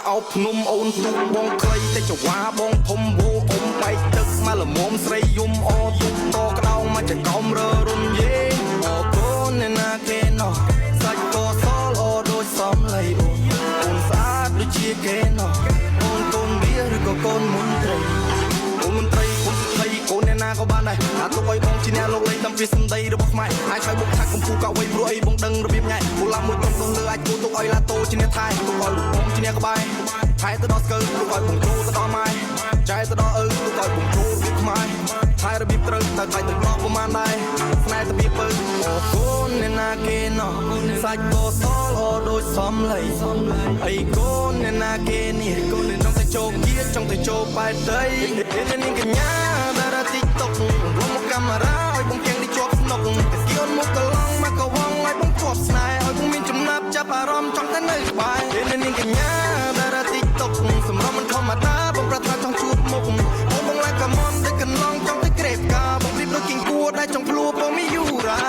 អោបភ្នំអូនទូបងខ្លីតែចង្វាបងធំវោអ៊ំបែកទឹកមកល្មមស្រីយំអទុកតក្តោងមកចង្កោមរើរុនយេអរគុណអ្នកណាគេណោះសាច់ក៏សល្អដូចសំឡៃអូនស្អាតដូចជាគេណោះអូនកូនវាឬក៏កូនមុនត្រីអូនមុនត្រីគុំស្ដីកូនអ្នកណាក៏បានដែរអាទុកឲ្យបងជាអ្នកលោកលេងតាមពីសម្ដីរបស់ខ្មែរអាចឲ្យបុកថាកំពូកៅវៃព្រោះអីបងដឹងរបៀបញ៉ៃគូឡាមួយក្រុមនោះលើអាចគូទុកឲ្យឡាតូជាអ្នកថែទុកឲ្យបងជាអ្នកក្បែរថែទៅដល់ស្កើទុកឲ្យបងគ្រូទៅដល់ម៉ែចែទៅដល់ឪទុកឲ្យបងគ្រូរបៀបខ្មែរថែរបៀបត្រូវតែបាច់ទឹកឡោះប្រហែលដែរស្នេហ៍ទៅវាពើអូកូនអ្នកណាគេណោះសាច់ក៏សល្អដូចសំឡៃអីកូនអ្នកណាគេនេះកូនចង់ទៅចូលគៀចង់ទៅចូលបែបដីនាងកញ្ញាតារា TikTok រួមមកកាមេរ៉ាឲ្យបងទាំងនេះជាប់ស្នុកតែគៀនមុខកឡងមកកវងឲ្យបងជាប់ស្នេហ៍ឲ្យបងមានចំណាប់ចាប់អារម្មណ៍ចង់តែនៅក្បែរនាងកញ្ញាតារា TikTok សម្រាប់មិនធម្មតាបងប្រាថ្នាចង់ជួបមុខបងឡើងកាមនតែកន្លងចង់ទៅក្រេបការបងព្រៀបដូចគីងគួរដែលចង់ភ្លួបងមីយូរ៉ា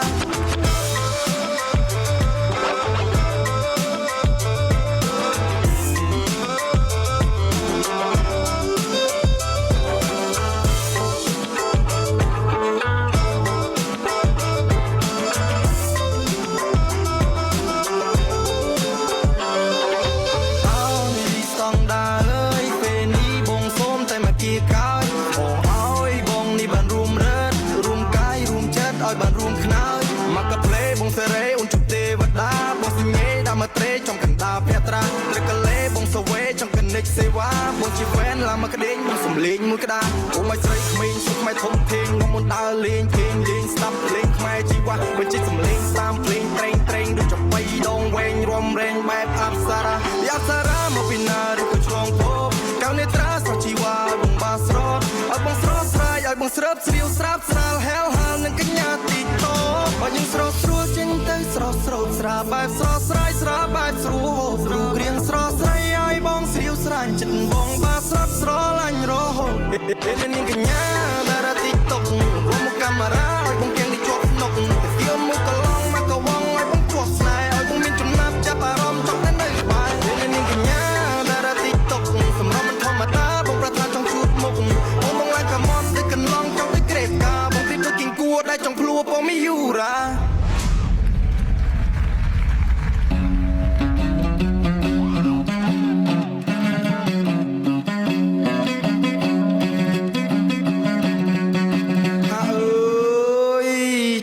បានរួមខ្នើយមកកាផ្លេបងសេរីអូនជុំទេវតាបងសញ្ញេដាក់មកត្រេចំកណ្ដាលភត្រារកលេបងសវេចំកនិចសេវាបងជាហ្វេនឡាមកក្ដេងបងសំលេងមួយក្តារអូមកស្រីក្មេងសុខខ្មែរធំធេងងមុនដើរលេងគេងលេងស្ដាប់លេងខ្មែរជីវ៉ាបញ្ជាសំលេងតាមភ្លេងត្រេងដូចចំបៃដងវែងរំរែងបែបអប្សរាយ៉ាប់សារ៉ាមកពីណាឬក៏ឆ្លងភពកៅនេត្រាសុខជីវ៉ាបងបាស្រោតឲ្យបងស្រោតស្រ័យឲ្យបងស្រើបស្រាវស្រាប់ស្រាលហែលហាលនឹងកញ្ញាទីតោបើយើងស្រោតស្រួលចេញទៅស្រោតស្រោតស្រាបែបស្រោតស្រ័យស្រាបែបស្រួលរូបរាងស្រោតស្រីឲ្យបងស្រាវស្រាញ់ចិត្តបងបាស្រោតស្រឡាញ់រហូតនាងកញ្ញាតារា TikTok រួមមកកាមេរ៉ាឲ្យបងទាំងនេះជាប់ស្នុកតែគៀមមុខកឡងមកកវងឲ្យបងជាប់ស្នេហ៍ឲ្យបងមានចំណាប់ចាប់អារម្មណ៍ចង់តែនៅក្បែរនាងកញ្ញាតារា TikTok សម្រាប់មិនធម្មតាបងប្រាថ្នាចង់ជួបមុខបងឡើងកាមនតែកន្លងចង់ទៅក្រេបការបងព្រៀបដូចគីងគួរដែលចង់ភ្លួបងមីយូរ៉ា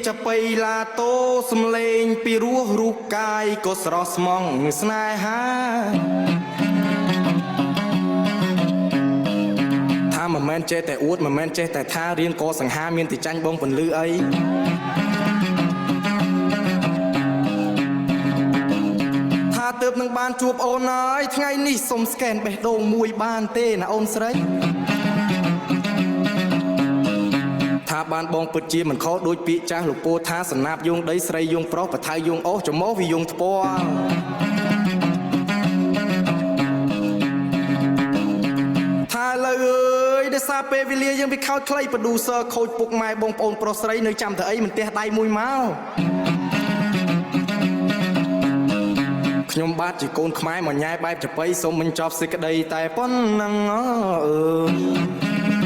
ចាប់បៃឡាតូសំលេងពីរោះរូបកាយក៏ស្រស់ស្មងស្នេហាថាមិនមែនចេះតែអួតមិនមែនចេះតែថារៀនក៏សង្ហាមានតែចាញ់បងពន្លឺអីថាទើបនឹងបានជួបអូនហើយថ្ងៃនេះសុំស្កេនបេះដូងមួយបានទេណាអូនស្រីថាបានបងពិតជាមិនខុសដូចពាក្យចាស់លោកពោថាសំណាបយងដីស្រីយងប្រុសបថៅយងអូសចំោះវាយងថ្ពាល់ថាលើអើយដោយសារពេលវេលាយើងវាខោចខ្លី producer ខូចពុកម៉ែបងប្អូនប្រុសស្រីនៅចាំទៅអីមិនទះដៃមួយមកខ្ញុំបាទជាកូនខ្មែរមកញ៉ែបែបចបៃសូមបញ្ចប់សេចក្តីតែប៉ុណ្ណឹងអើ